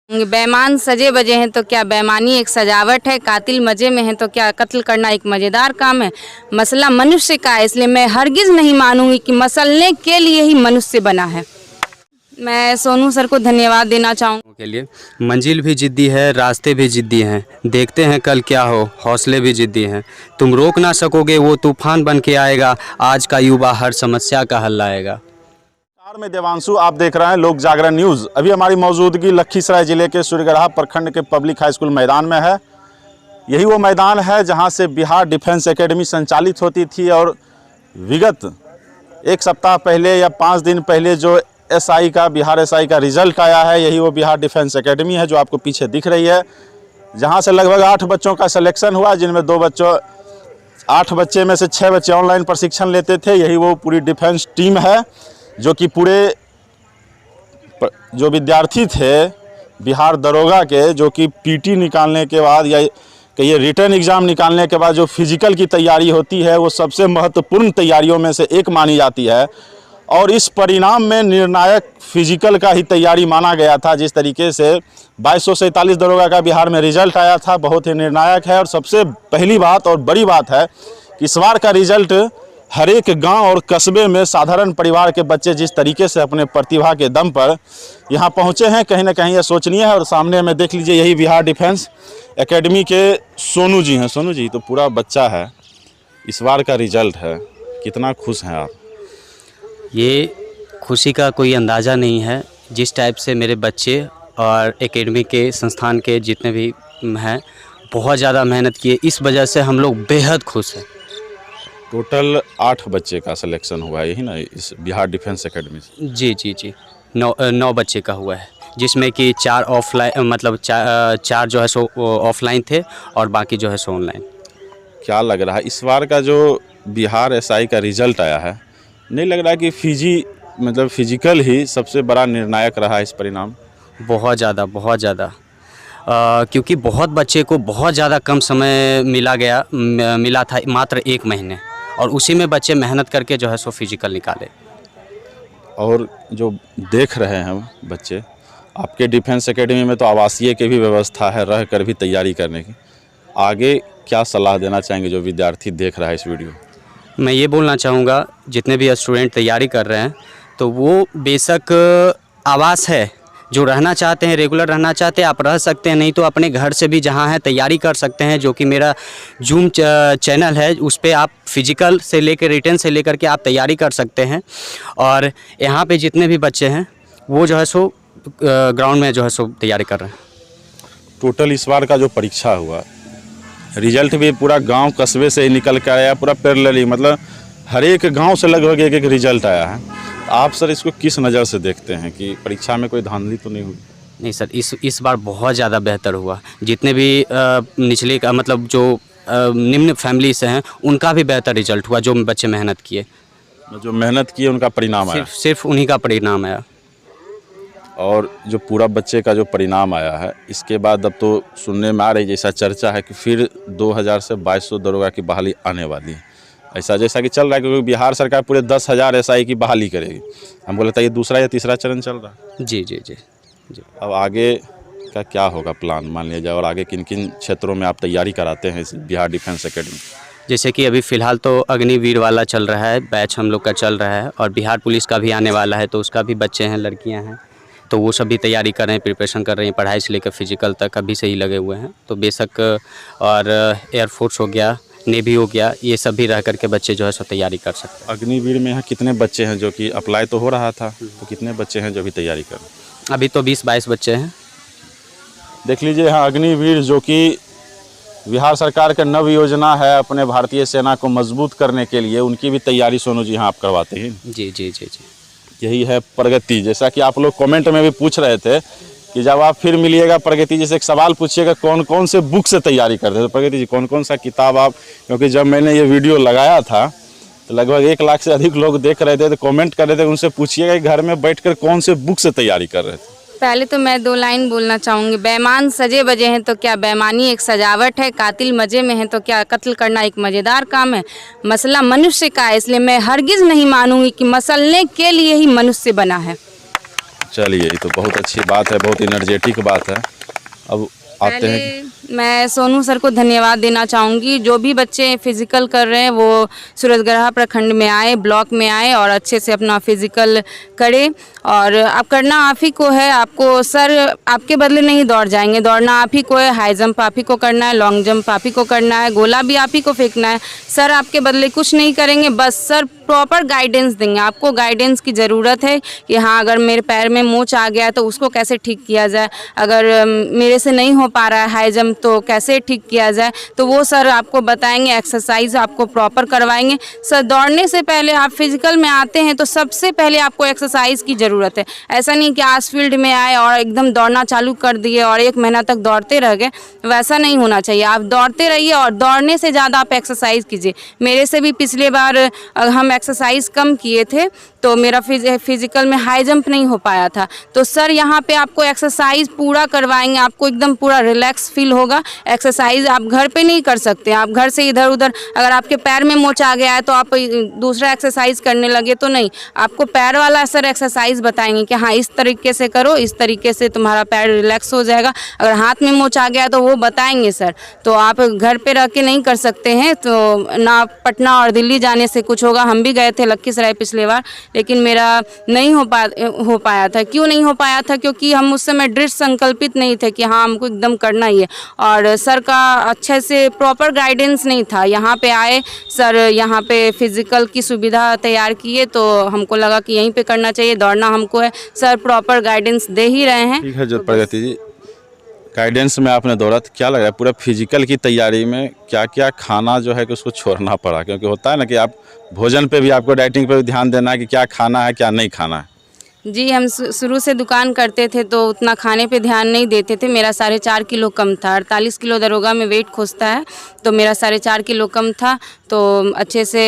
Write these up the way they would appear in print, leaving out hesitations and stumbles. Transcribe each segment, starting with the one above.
बेईमान सजे बजे हैं तो क्या बेईमानी एक सजावट है, कातिल मजे में है तो क्या कत्ल करना एक मज़ेदार काम है। मसला मनुष्य का है, इसलिए मैं हरगिज़ नहीं मानूंगी कि मसलने के लिए ही मनुष्य बना है। मैं सोनू सर को धन्यवाद देना चाहूँगी। के लिए मंजिल भी जिद्दी है, रास्ते भी जिद्दी हैं, देखते हैं कल क्या हो, हौसले भी जिद्दी हैं। तुम रोक ना सकोगे, वो तूफान बन के आएगा, आज का युवा हर समस्या का हल लाएगा। में देवांशु, आप देख रहे हैं लोक जागरण न्यूज़। अभी हमारी मौजूदगी लखीसराय जिले के सूर्यगढ़ा प्रखंड के पब्लिक हाई स्कूल मैदान में है। यही वो मैदान है जहां से बिहार डिफेंस एकेडमी संचालित होती थी और विगत एक सप्ताह पहले या 5 दिन पहले जो एसआई का, बिहार एसआई का रिजल्ट आया है, यही वो बिहार डिफेंस एकेडमी है जो आपको पीछे दिख रही है। जहां से लगभग 8 बच्चों का सिलेक्शन हुआ, जिनमें 8 बच्चे में से 6 बच्चे ऑनलाइन प्रशिक्षण लेते थे। यही वो पूरी डिफेंस टीम है जो कि पूरे जो विद्यार्थी थे बिहार दरोगा के, जो कि पीटी निकालने के बाद या कहिए रिटर्न एग्ज़ाम निकालने के बाद जो फिजिकल की तैयारी होती है, वो सबसे महत्वपूर्ण तैयारियों में से एक मानी जाती है। और इस परिणाम में निर्णायक फिजिकल का ही तैयारी माना गया था। जिस तरीके से 2247 दरोगा का बिहार में रिजल्ट आया था, बहुत ही निर्णायक है। और सबसे पहली बात और बड़ी बात है कि इस बार का रिजल्ट हर एक गांव और कस्बे में साधारण परिवार के बच्चे जिस तरीके से अपने प्रतिभा के दम पर यहां पहुंचे हैं, कहीं ना कहीं यह सोचनीय है। और सामने में देख लीजिए, यही बिहार डिफेंस एकेडमी के सोनू जी हैं। सोनू जी, तो पूरा बच्चा है, इस बार का रिजल्ट है, कितना खुश हैं आप? ये खुशी का कोई अंदाज़ा नहीं है। जिस टाइप से मेरे बच्चे और एकेडमी के संस्थान के जितने भी हैं, बहुत ज़्यादा मेहनत किए, इस वजह से हम लोग बेहद खुश हैं। टोटल 8 बच्चे का सिलेक्शन हुआ है, यही ना, इस बिहार डिफेंस एकेडमी से? जी, 9 बच्चे का हुआ है, जिसमें कि 4 ऑफलाइन, मतलब 4 जो है सो ऑफलाइन थे और बाकी जो है सो ऑनलाइन। क्या लग रहा है इस बार का जो बिहार एसआई का रिजल्ट आया है, नहीं लग रहा कि फिजिकल ही सबसे बड़ा निर्णायक रहा इस परिणाम? बहुत ज़्यादा क्योंकि बहुत बच्चे को बहुत ज़्यादा कम समय मिला था, मात्र 1 महीने, और उसी में बच्चे मेहनत करके जो है सो फिजिकल निकाले। और जो देख रहे हैं बच्चे, आपके डिफेंस एकेडमी में तो आवासीय की भी व्यवस्था है, रह कर भी तैयारी करने की। आगे क्या सलाह देना चाहेंगे जो विद्यार्थी देख रहा है इस वीडियो? मैं ये बोलना चाहूँगा, जितने भी स्टूडेंट तैयारी कर रहे हैं, तो वो बेशक आवास है, जो रहना चाहते हैं, रेगुलर रहना चाहते हैं, आप रह सकते हैं, नहीं तो अपने घर से भी जहाँ है तैयारी कर सकते हैं। जो कि मेरा जूम चैनल है, उस पर आप फिजिकल से लेकर रिटर्न से लेकर के आप तैयारी कर सकते हैं। और यहाँ पे जितने भी बच्चे हैं वो जो है सो ग्राउंड में जो है सो तैयारी कर रहे हैं। टोटल इस बार का जो परीक्षा हुआ, रिजल्ट भी पूरा गांव कस्बे से ही निकल कर आया, पूरा पैरेलली, मतलब हर एक गांव से लगभग एक रिजल्ट आया है। आप सर इसको किस नज़र से देखते हैं कि परीक्षा में कोई धांधली तो नहीं हुई? नहीं सर, इस बार बहुत ज़्यादा बेहतर हुआ। जितने भी निचले का, मतलब जो निम्न फैमिली से हैं, उनका भी बेहतर रिजल्ट हुआ। जो बच्चे मेहनत किए, जो मेहनत किए उनका परिणाम आया, सिर्फ उन्हीं का परिणाम आया। और जो पूरा बच्चे का जो परिणाम आया है, इसके बाद अब तो सुनने में आ रही जैसा चर्चा है कि फिर 2000 से 2200 दरोगा की बहाली आने वाली है, ऐसा जैसा कि चल रहा है। क्योंकि बिहार सरकार पूरे 10,000 एसआई की बहाली करेगी। हमको लगता है ये दूसरा या तीसरा चरण चल रहा है। जी। अब आगे का क्या होगा प्लान, मान लिया जाए, और आगे किन किन क्षेत्रों में आप तैयारी कराते हैं इस बिहार डिफेंस एकेडमी? जैसे कि अभी फ़िलहाल तो अग्निवीर वाला चल रहा है, बैच हम लोग का चल रहा है, और बिहार पुलिस का भी आने वाला है, तो उसका भी बच्चे हैं, लड़कियां हैं, तो वो सब भी तैयारी कर रहे हैं, प्रिपरेशन कर रही हैं, पढ़ाई से लेकर फिजिकल तक अभी से ही लगे हुए हैं। तो बेशक, और एयरफोर्स हो गया, नेवी हो गया, ये सब भी रह करके बच्चे जो है सो तैयारी कर सकते हैं। अग्निवीर में यहाँ कितने बच्चे हैं जो कि अप्लाई तो हो रहा था, तो कितने बच्चे हैं जो भी तैयारी कर रहे हैं? अभी तो 20-22 बच्चे हैं। देख लीजिए, यहाँ अग्निवीर जो कि बिहार सरकार का नव योजना है अपने भारतीय सेना को मजबूत करने के लिए, उनकी भी तैयारी सोनू जी यहाँ आप करवाते हैं? जी। यही है प्रगति। जैसा कि आप लोग कमेंट में भी पूछ रहे थे कि जब आप फिर मिलिएगा प्रगति, जैसे एक सवाल पूछिएगा कौन कौन से बुक से तैयारी करते हैं, तो प्रगति जी कौन कौन सा किताब आप, क्योंकि जब मैंने ये वीडियो लगाया था तो लगभग 1 लाख से अधिक लोग देख रहे थे, तो कमेंट कर रहे थे, उनसे पूछिएगा कि घर में बैठकर कौन से बुक से तैयारी कर रहे थे। पहले तो मैं 2 लाइन बोलना चाहूँगी। बेईमान सजे बजे हैं तो क्या बेईमानी एक सजावट है, कातिल मजे में है तो क्या कत्ल करना एक मज़ेदार काम है। मसला मनुष्य का है, इसलिए मैं हरगिज़ नहीं मानूंगी कि मसलने के लिए ही मनुष्य बना है। चलिए, ये तो बहुत अच्छी बात है, बहुत एनर्जेटिक बात है। अब आते हैं पहले मैं सोनू सर को धन्यवाद देना चाहूँगी। जो भी बच्चे फिज़िकल कर रहे हैं वो सूरजगढ़ा प्रखंड में आए, ब्लॉक में आए और अच्छे से अपना फिज़िकल करें। और अब करना आप ही को है, आपको सर आपके बदले नहीं दौड़ जाएंगे, दौड़ना आप ही को है। हाई जंप आप ही को करना है, लॉन्ग जंप आप ही को करना है, गोला भी आप ही को फेंकना है। सर आपके बदले कुछ नहीं करेंगे, बस सर प्रॉपर गाइडेंस देंगे। आपको गाइडेंस की ज़रूरत है कि हाँ, अगर मेरे पैर में मोच आ गया है तो उसको कैसे ठीक किया जाए, अगर मेरे से नहीं हो पा रहा है हाई जंप तो कैसे ठीक किया जाए, तो वो सर आपको बताएंगे। एक्सरसाइज आपको प्रॉपर करवाएंगे। सर दौड़ने से पहले आप फिजिकल में आते हैं तो सबसे पहले आपको एक्सरसाइज की ज़रूरत है। ऐसा नहीं कि आज फील्ड में आए और एकदम दौड़ना चालू कर दिए और 1 महीना तक दौड़ते रह गए, वैसा नहीं होना चाहिए। आप दौड़ते रहिए और दौड़ने से ज़्यादा आप एक्सरसाइज कीजिए। मेरे से भी पिछले बार हम एक्सरसाइज कम किए थे तो मेरा फिजिकल में हाई जंप नहीं हो पाया था। तो सर यहाँ पे आपको एक्सरसाइज पूरा करवाएंगे, आपको एकदम पूरा रिलैक्स फील होगा। एक्सरसाइज आप घर पे नहीं कर सकते, आप घर से इधर उधर, अगर आपके पैर में मोच आ गया है तो आप दूसरा एक्सरसाइज करने लगे तो नहीं, आपको पैर वाला सर एक्सरसाइज बताएंगे कि हाँ इस तरीके से करो, इस तरीके से तुम्हारा पैर रिलैक्स हो जाएगा। अगर हाथ में मोच आ गया तो वो बताएंगे सर। तो आप घर पे रह के नहीं कर सकते हैं, तो ना पटना और दिल्ली जाने से कुछ होगा। हम भी गए थे लखीसराय पिछले बार, लेकिन मेरा नहीं हो पाया था। क्यों नहीं हो पाया था? क्योंकि हम उस समय दृढ़ संकल्पित नहीं थे कि हाँ हमको एकदम करना ही है, और सर का अच्छे से प्रॉपर गाइडेंस नहीं था। यहाँ पे आए सर, यहाँ पे फिजिकल की सुविधा तैयार किए तो हमको लगा कि यहीं पे करना चाहिए, दौड़ना हमको है। सर प्रॉपर गाइडेंस दे ही रहे हैं। ठीक है जो प्रगति जी, गाइडेंस में आपने दौड़ा तो क्या लग रहा है पूरा फिजिकल की तैयारी में क्या क्या खाना जो है कि उसको छोड़ना पड़ा? क्योंकि होता है ना कि आप भोजन पे भी, आपको डाइटिंग पे भी ध्यान देना है कि क्या खाना है क्या नहीं खाना है। जी, हम शुरू से दुकान करते थे तो उतना खाने पे ध्यान नहीं देते थे। मेरा 4.5 किलो कम था। 48 किलो दरोगा में वेट खोजता है, तो मेरा 4.5 किलो कम था। तो अच्छे से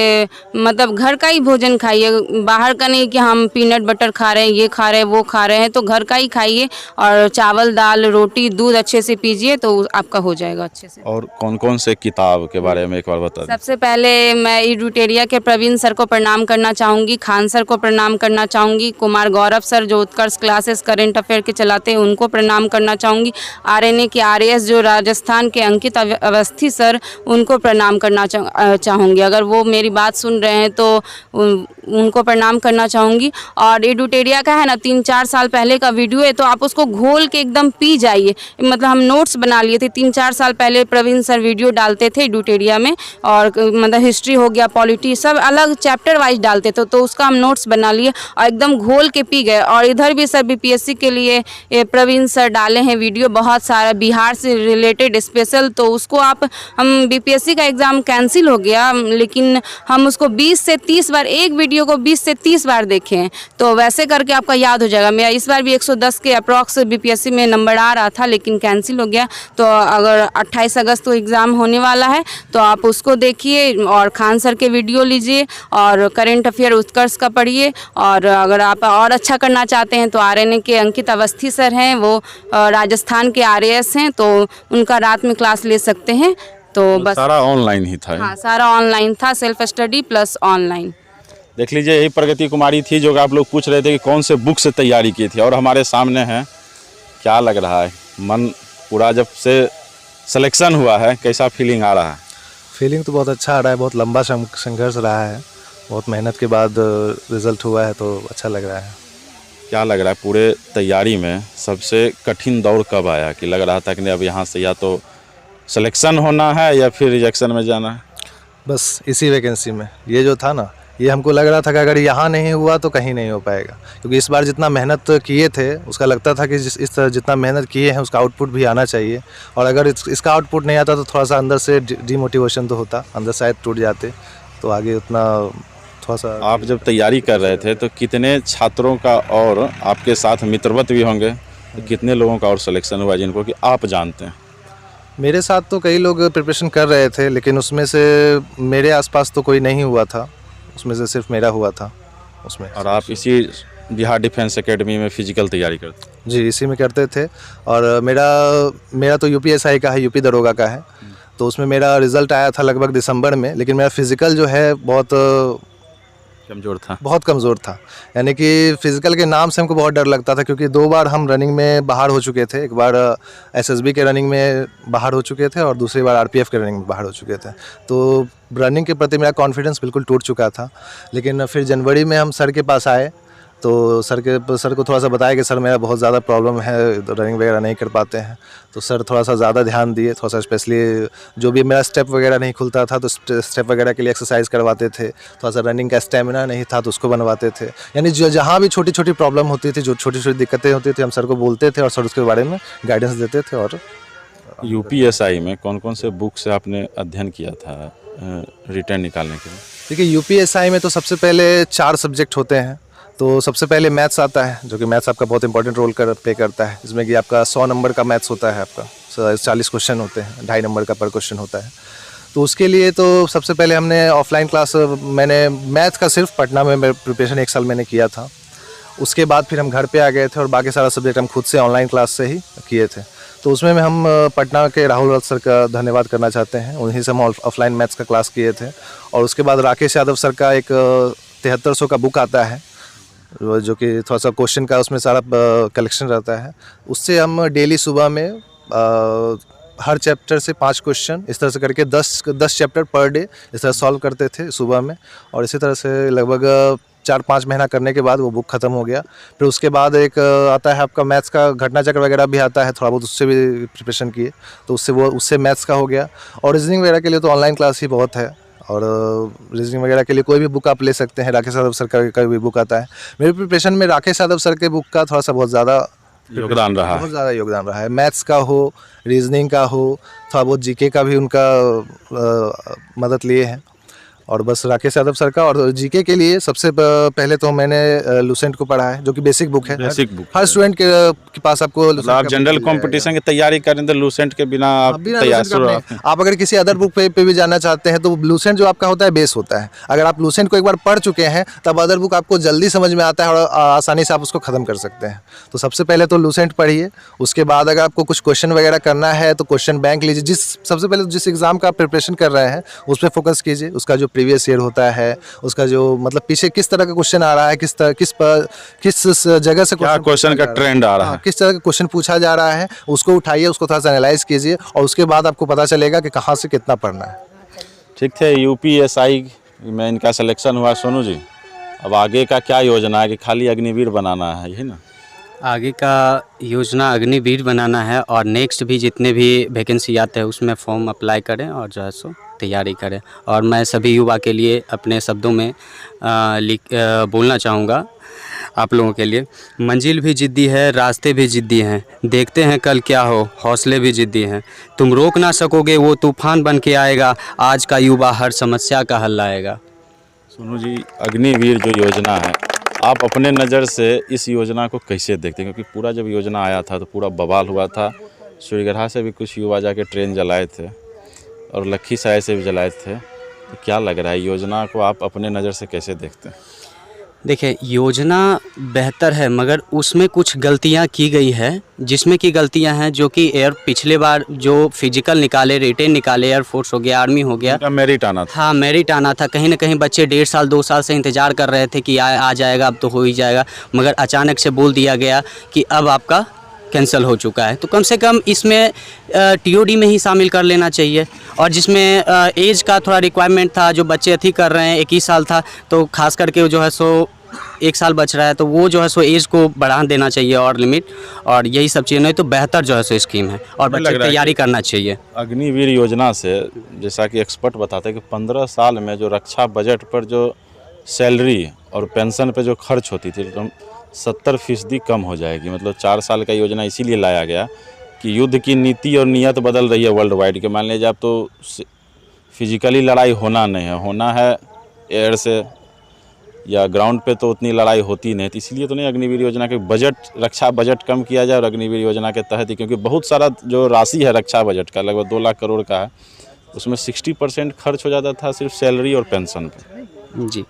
मतलब घर का ही भोजन खाइए, बाहर का नहीं कि हम पीनट बटर खा रहे हैं, ये खा रहे हैं, वो खा रहे हैं। तो घर का ही खाइए और चावल दाल रोटी दूध अच्छे से पीजिए तो आपका हो जाएगा अच्छे से। और कौन कौन से किताब के बारे में एक बार बता दें। सबसे पहले मैं एडुटेरिया के प्रवीण सर को प्रणाम करना चाहूँगी, खान सर को प्रणाम करना चाहूँगी, कुमार गौरव सर जो उत्कर्ष क्लासेस करंट अफेयर के चलाते हैं उनको प्रणाम करना चाहूँगी, RNA के RAS जो राजस्थान के अंकित अवस्थी सर उनको प्रणाम करना चाहूँगी। अगर वो मेरी बात सुन रहे हैं तो उनको प्रणाम करना चाहूँगी। और एडुटेरिया का है ना 3-4 साल पहले का वीडियो है, तो आप उसको घोल के एकदम पी जाइए। मतलब हम नोट्स बना लिए थे, 3-4 साल पहले प्रवीण सर वीडियो डालते थे एडुटेरिया में, और मतलब हिस्ट्री हो गया, पॉलिटी, सब अलग चैप्टर वाइज डालते थे, तो उसका हम नोट्स बना लिए और एकदम घोल के पी गए। और इधर भी सर BPSC के लिए प्रवीण सर डाले हैं वीडियो बहुत सारा बिहार से रिलेटेड स्पेशल, तो उसको हम BPSC का एग्ज़ाम कैंसिल हो गया, लेकिन हम उसको 20 से 30 बार, एक वीडियो को 20 से 30 बार देखे हैं। तो वैसे करके आपका याद हो जाएगा। मेरा इस बार भी 110 के अप्रॉक्स BPSC में नंबर आ रहा था, लेकिन कैंसिल हो गया। तो अगर 28 अगस्त को एग्ज़ाम होने वाला है तो आप उसको देखिए और खान सर के वीडियो लीजिए और करेंट अफेयर उत्कर्ष का पढ़िए। और अगर आप और अच्छा करना चाहते हैं तो RNA के अंकित अवस्थी सर हैं, वो राजस्थान के RAS हैं, तो उनका रात में क्लास ले सकते हैं। तो बस सारा ऑनलाइन ही था। हाँ, सारा ऑनलाइन था, सेल्फ स्टडी प्लस ऑनलाइन। देख लीजिए, यही प्रगति कुमारी थी जो आप लोग पूछ रहे थे कि कौन से बुक से तैयारी की थी, और हमारे सामने है। क्या लग रहा है, मन पूरा जब से सिलेक्शन हुआ है कैसा फीलिंग आ रहा है? फीलिंग तो बहुत अच्छा आ रहा है। बहुत लंबा संघर्ष रहा है, बहुत मेहनत के बाद रिज़ल्ट हुआ है, तो अच्छा लग रहा है। क्या लग रहा है पूरे तैयारी में सबसे कठिन दौर कब आया कि लग रहा था कि अब यहाँ से या तो सिलेक्शन होना है या फिर रिजेक्शन में जाना है? बस इसी वैकेंसी में ये जो था ना, ये हमको लग रहा था कि अगर यहाँ नहीं हुआ तो कहीं नहीं हो पाएगा, क्योंकि इस बार जितना मेहनत किए थे उसका लगता था कि इस तरह जितना मेहनत किए हैं उसका आउटपुट भी आना चाहिए। और अगर इसका आउटपुट नहीं आता तो थोड़ा सा अंदर से डिमोटिवेशन तो होता, अंदर शायद टूट जाते, तो आगे उतना थोड़ा सा। आप जब तैयारी कर रहे थे तो कितने छात्रों का और आपके साथ मित्रवत भी होंगे, तो कितने लोगों का और सिलेक्शन हुआ जिनको कि आप जानते हैं? मेरे साथ तो कई लोग प्रिपरेशन कर रहे थे, लेकिन उसमें से मेरे आसपास तो कोई नहीं हुआ था, उसमें से सिर्फ मेरा हुआ था उसमें। और आप इसी बिहार डिफेंस एकेडमी में फिजिकल तैयारी करते? जी, इसी में करते थे। और मेरा तो UPSI का है, यूपी दरोगा का है, तो उसमें मेरा रिज़ल्ट आया था लगभग दिसंबर में, लेकिन मेरा फिज़िकल जो है बहुत कमज़ोर था। बहुत कमज़ोर था। यानी कि फ़िज़िकल के नाम से हमको बहुत डर लगता था, क्योंकि 2 बार हम रनिंग में बाहर हो चुके थे। एक बार एसएसबी के रनिंग में बाहर हो चुके थे और दूसरी बार आरपीएफ के रनिंग में बाहर हो चुके थे। तो रनिंग के प्रति मेरा कॉन्फिडेंस बिल्कुल टूट चुका था। लेकिन फिर जनवरी में हम सर के पास आए, तो सर को थोड़ा सा बताया कि सर मेरा बहुत ज़्यादा प्रॉब्लम है, रनिंग वगैरह नहीं कर पाते हैं। तो सर थोड़ा सा ज़्यादा ध्यान दिए, थोड़ा सा स्पेशली जो भी मेरा स्टेप वगैरह नहीं खुलता था तो स्टेप वगैरह के लिए एक्सरसाइज करवाते थे। थोड़ा सा रनिंग का स्टेमिना नहीं था तो उसको बनवाते थे। यानी जो जहाँ भी छोटी छोटी प्रॉब्लम होती थी, जो छोटी छोटी दिक्कतें होती थी, हम सर को बोलते थे और सर उसके बारे में गाइडेंस देते थे। और यूपीएसआई में कौन कौन से बुक से आपने अध्ययन किया था रिटर्न निकालने के लिए? देखिए, यूपीएसआई में तो सबसे पहले 4 सब्जेक्ट होते हैं। तो सबसे पहले मैथ्स आता है, जो कि मैथ्स आपका बहुत इंपॉर्टेंट रोल प्ले करता है, जिसमें कि आपका 100 नंबर का मैथ्स होता है, आपका 40 क्वेश्चन होते हैं, 2.5 नंबर का पर क्वेश्चन होता है। तो उसके लिए तो सबसे पहले हमने ऑफलाइन क्लास, मैंने मैथ्स का सिर्फ पटना में प्रिपरेशन 1 साल मैंने किया था। उसके बाद फिर हम घर पे आ गए थे और बाकी सारा सब्जेक्ट हम खुद से ऑनलाइन क्लास से ही किए थे। तो उसमें हम पटना के राहुल सर का धन्यवाद करना चाहते हैं, उन्हीं से हम ऑफलाइन मैथ्स का क्लास किए थे। और उसके बाद राकेश यादव सर का एक 7300 का बुक आता है, जो कि थोड़ा सा क्वेश्चन का उसमें सारा कलेक्शन रहता है। उससे हम डेली सुबह में हर चैप्टर से 5 क्वेश्चन इस तरह से करके 10 चैप्टर पर डे इस तरह सॉल्व करते थे सुबह में। और इसी तरह से लगभग 4-5 महीना करने के बाद वो बुक ख़त्म हो गया। फिर उसके बाद एक आता है आपका मैथ्स का घटना चक्र वगैरह भी आता है, थोड़ा बहुत उससे भी प्रिपरेशन किए, तो उससे मैथ्स का हो गया। और रीजनिंग वगैरह के लिए तो ऑनलाइन क्लास ही बहुत है। और रीजनिंग वगैरह के लिए कोई भी बुक आप ले सकते हैं, राकेश यादव सर का भी बुक आता है। मेरी प्रिपरेशन में राकेश यादव सर के बुक का थोड़ा सा बहुत ज़्यादा योगदान रहा है। बहुत ज़्यादा योगदान रहा है। मैथ्स का हो, रीजनिंग का हो, थोड़ा बहुत जीके का भी उनका मदद लिए हैं। और बस राकेश यादव सर का। और जीके के लिए सबसे पहले तो मैंने लूसेंट को पढ़ा है, जो कि बेसिक बुक है। बेसिक बुक हर स्टूडेंट के पास आपको आप जनरल कंपटीशन की तैयारी करें तो लूसेंट के बिना आप तैयार। आप अगर किसी अदर बुक पे भी जाना चाहते हैं तो लूसेंट जो आपका होता है बेस होता है। अगर आप लूसेंट को एक बार पढ़ चुके हैं तब अदर बुक आपको जल्दी समझ में आता है और आसानी से आप उसको ख़त्म कर सकते हैं। तो सबसे पहले तो लूसेंट पढ़िए। उसके बाद अगर आपको कुछ क्वेश्चन वगैरह करना है तो क्वेश्चन बैंक लीजिए। सबसे पहले जिस एग्ज़ाम का आप प्रिपरेशन कर रहे हैं उस पर फोकस कीजिए। उसका जो प्रीवियस ईयर होता है, उसका जो मतलब पीछे किस तरह का क्वेश्चन आ रहा है, किस जगह से क्वेश्चन का ट्रेंड आ रहा है, किस तरह का क्वेश्चन पूछा जा रहा है, उसको उठाइए, उसको थोड़ा सा एनालाइज कीजिए और उसके बाद आपको पता चलेगा कि कहाँ से कितना पढ़ना है। ठीक थे। यूपीएसआई में इनका सिलेक्शन हुआ सोनू जी, अब आगे का क्या योजना है? कि खाली अग्निवीर बनाना है, यही ना? आगे का योजना अग्निवीर बनाना है और नेक्स्ट भी जितने भी वैकेंसी आते हैं उसमें फॉर्म अप्लाई करें और जो है सो तैयारी करें। और मैं सभी युवा के लिए अपने शब्दों में बोलना चाहूँगा आप लोगों के लिए, मंजिल भी जिद्दी है, रास्ते भी जिद्दी हैं, देखते हैं कल क्या हो, हौसले भी जिद्दी हैं, तुम रोक ना सकोगे वो तूफान बन के आएगा, आज का युवा हर समस्या का हल लाएगा। सोनू जी, अग्निवीर जो योजना है, आप अपने नज़र से इस योजना को कैसे देखते हैं? क्योंकि पूरा जब योजना आया था तो पूरा बवाल हुआ था। सूर्यगढ़ा से भी कुछ युवा जाके ट्रेन जलाए थे और लखीसराय से भी जलाए थे। तो क्या लग रहा है, योजना को आप अपने नज़र से कैसे देखते हैं? देखिए, योजना बेहतर है मगर उसमें कुछ गलतियां की गई है, जिसमें की गलतियां हैं जो कि पिछले बार जो फिजिकल निकाले, रिटेन निकाले, एयरफोर्स हो गया, आर्मी हो गया, मेरिट आना था। हाँ, मेरिट आना था। कहीं ना कहीं बच्चे 1.5 साल 2 साल से इंतज़ार कर रहे थे कि आ जाएगा, अब तो हो ही जाएगा, मगर अचानक से बोल दिया गया कि अब आपका कैंसिल हो चुका है। तो कम से कम इसमें टीओडी में ही शामिल कर लेना चाहिए। और जिसमें एज का थोड़ा रिक्वायरमेंट था, जो बच्चे अथी कर रहे हैं, 21 साल था, तो खास करके जो है सो 1 साल बच रहा है, तो वो जो है सो एज को बढ़ा देना चाहिए और लिमिट, और यही सब चीज़ें। नहीं तो बेहतर जो है सो स्कीम है और बच्चे तैयारी करना चाहिए। अग्निवीर योजना से जैसा कि एक्सपर्ट बताते हैं कि 15 साल में जो रक्षा बजट पर जो सैलरी और पेंशन पे जो खर्च होती थी तो 70% कम हो जाएगी। मतलब 4 साल का योजना इसीलिए लाया गया कि युद्ध की नीति और नीयत बदल रही है वर्ल्ड वाइड के। मान लीजिए आप तो फिजिकली लड़ाई होना नहीं है, होना है एयर से या ग्राउंड पे, तो उतनी लड़ाई होती नहीं। तो इसलिए तो नहीं अग्निवीर योजना के बजट, रक्षा बजट कम किया जाए और अग्निवीर योजना के तहत ही, क्योंकि बहुत सारा जो राशि है रक्षा बजट का लगभग 2 लाख करोड़ का है, उसमें 60% खर्च हो जाता था सिर्फ सैलरी और पेंशन पे। जी,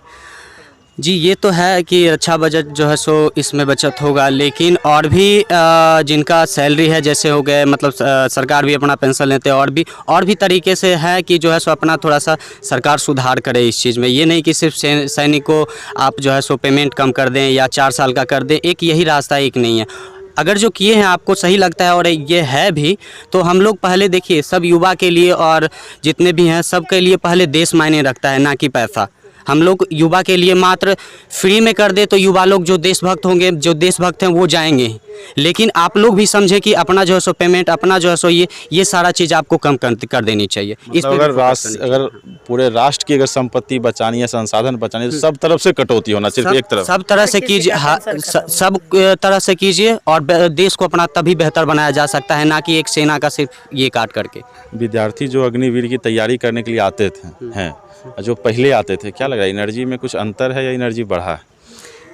जी, ये तो है कि अच्छा बजट जो है सो इसमें बचत होगा, लेकिन और भी जिनका सैलरी है जैसे हो गए, मतलब सरकार भी अपना पेंशन लेते हैं, और भी तरीके से है कि जो है सो अपना थोड़ा सा सरकार सुधार करे इस चीज़ में। ये नहीं कि सिर्फ सैनिक को आप जो है सो पेमेंट कम कर दें या 4 साल का कर दें, एक यही रास्ता एक नहीं है। अगर जो किए हैं आपको सही लगता है और ये है भी, तो हम लोग पहले देखिए सब युवा के लिए और जितने भी हैं सब के लिए पहले देश मायने रखता है, ना कि पैसा। हम लोग युवा के लिए मात्र फ्री में कर दे तो युवा लोग जो देशभक्त होंगे, जो देशभक्त हैं वो जाएंगे, लेकिन आप लोग भी समझे कि अपना जो है सो पेमेंट, अपना जो है सो ये सारा चीज़ आपको कम कर देनी चाहिए। इस पे अगर पूरे राष्ट्र की अगर संपत्ति बचानी है, संसाधन बचानी है, तो सब तरफ से कटौती होना, सिर्फ एक तरफ। सब तरह से कीजिए, हाँ, सब तरह से कीजिए और देश को अपना तभी बेहतर बनाया जा सकता है, ना कि एक सेना का सिर्फ ये काट करके। विद्यार्थी जो अग्निवीर की तैयारी करने के लिए आते थे हैं, जो पहले आते थे, क्या लग रहा है एनर्जी में कुछ अंतर है या एनर्जी बढ़ा है?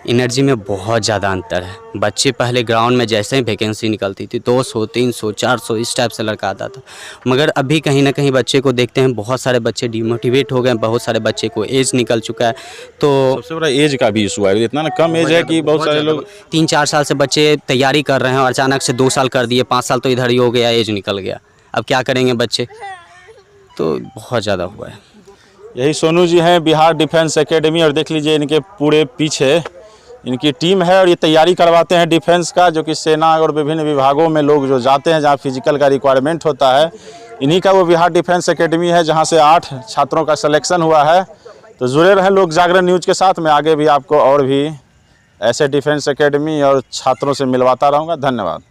एनर्जी में बहुत ज़्यादा अंतर है। बच्चे पहले ग्राउंड में जैसे ही वैकेंसी निकलती थी 200, 300, 400 इस टाइप से लड़का आता था, मगर अभी कहीं ना कहीं बच्चे को देखते हैं बहुत सारे बच्चे डिमोटिवेट हो गए, बहुत सारे बच्चे को एज निकल चुका है। तो सबसे बड़ा एज का भी इशू है, इतना ना कम एज है कि बहुत सारे लोग 3-4 साल से बच्चे तैयारी कर रहे हैं और अचानक से 2 साल कर दिए, 5 साल तो इधर ही हो गया, एज निकल गया। अब क्या करेंगे बच्चे, तो बहुत ज़्यादा हुआ है। यही सोनू जी हैं बिहार डिफेंस एकेडमी, और देख लीजिए इनके पूरे पीछे इनकी टीम है और ये तैयारी करवाते हैं डिफेंस का, जो कि सेना और विभिन्न विभागों में लोग जो जाते हैं जहाँ फिजिकल का रिक्वायरमेंट होता है, इन्हीं का वो बिहार डिफेंस एकेडमी है, जहाँ से 8 छात्रों का सिलेक्शन हुआ है। तो जुड़े रहें लोक जागरण न्यूज़ के साथ। मैं आगे भी आपको और भी ऐसे डिफेंस एकेडमी और छात्रों से मिलवाता रहूँगा। धन्यवाद।